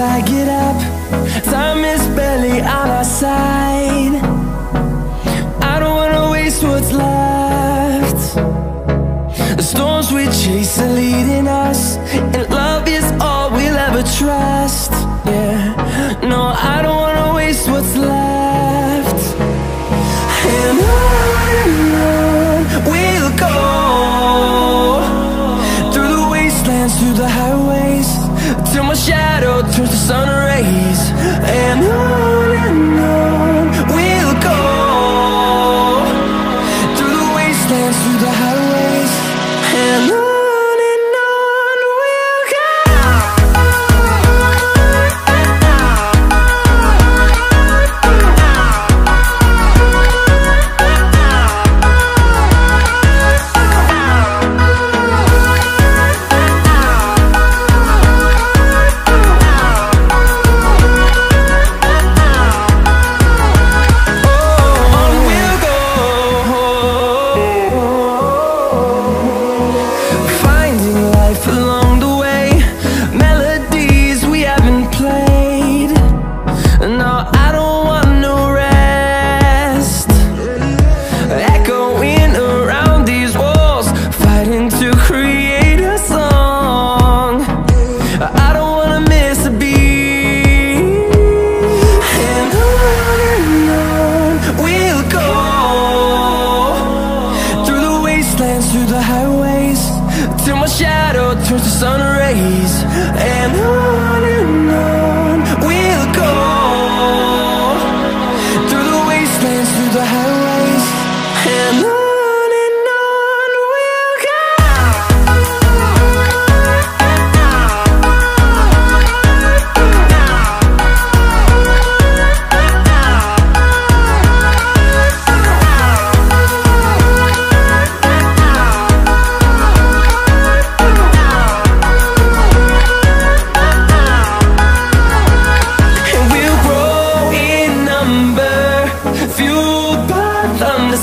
I get up. Time is barely on our side. I don't wanna waste what's left. The storms we chase are leading us, and love is all we'll ever trust. Yeah, no, I don't wanna waste what's left. And on we'll go, through the wastelands, through the highways, till my shadow turns to sun rays. And on we'll go, through the wastelands, through the highways, and on we'll go. Through the highways, till my shadow turns to sun rays. And on we'll go, through the wastelands, through the highways, and on we'll go.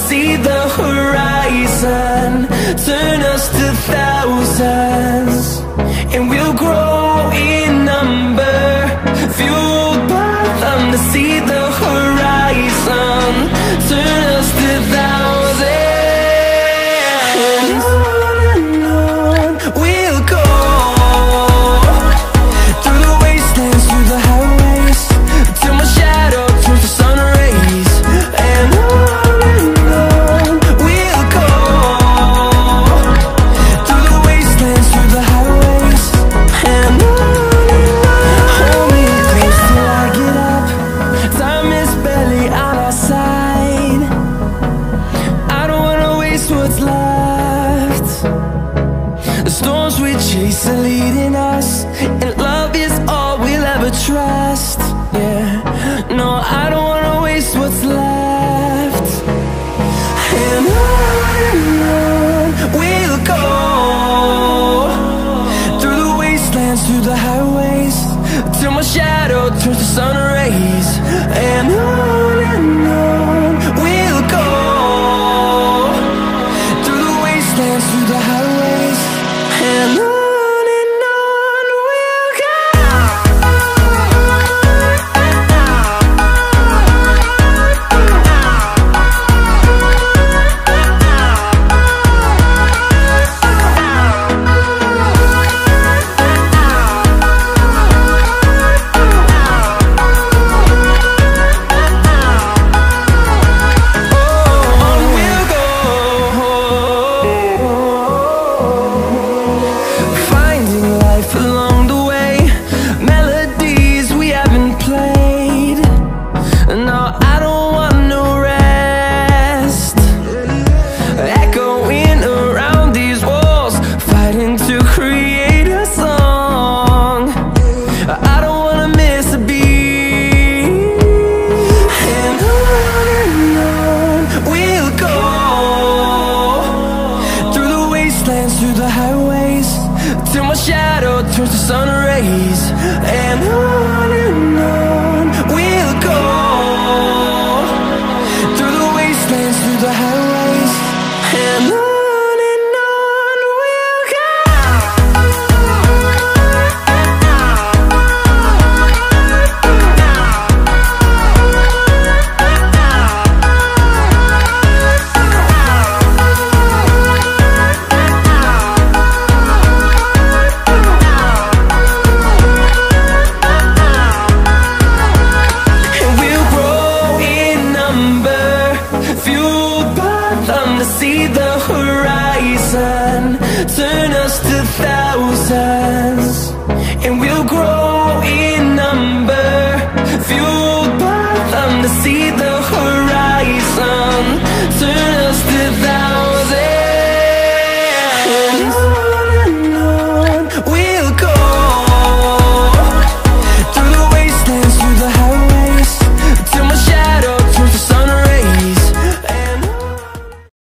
See the horizon, turn us to thousands, and we'll grow in number, fueled by them. To see the horizon, turn us to thousands, and on we'll go, through the wastelands, through the highways, till my shadow turns to sun rays. And what's left. The storms we chase are leading us, and love is all we'll ever trust. Yeah, no, I don't wanna waste what's left. And on we'll go, through the wastelands, through the highways, till my shadow turns to sun rays. And on we'll go, through the highways, and on. Through the highways, till my shadow turns to sun